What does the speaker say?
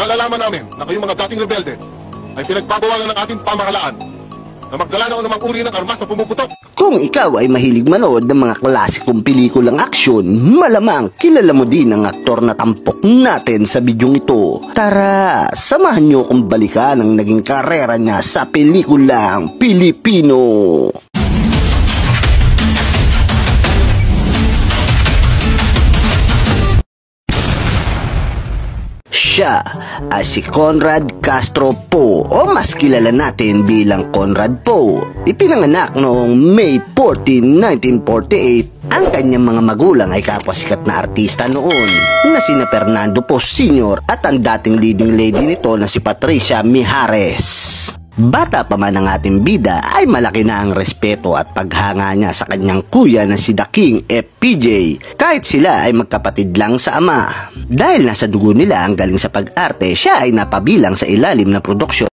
nalalaman namin na kayong mga dating rebelde ay pinagbabawalan ng ating pamahalaan na magdala ng anumang uri ng armas na pumuputok. Kung ikaw ay mahilig manood ng mga klasikong pelikulang aksyon, malamang kilala mo din ang aktor na tampok natin sa bidyong ito. Tara, samahan nyo kung balikan ang naging karera niya sa pelikulang Pilipino. Siya ay si Conrad Castro Poe o mas kilala natin bilang Conrad Poe. Ipinanganak noong May 14, 1948. Ang kanyang mga magulang ay kapwa-sikat na artista noon na sina Fernando Poe Sr. at ang dating leading lady nito na si Patricia Mijares. Bata pa man ang ating bida ay malaki na ang respeto at paghanga niya sa kanyang kuya na si The King FPJ kahit sila ay magkapatid lang sa ama. Dahil nasa dugo nila ang galing sa pag-arte, siya ay napabilang sa ilalim na produksyon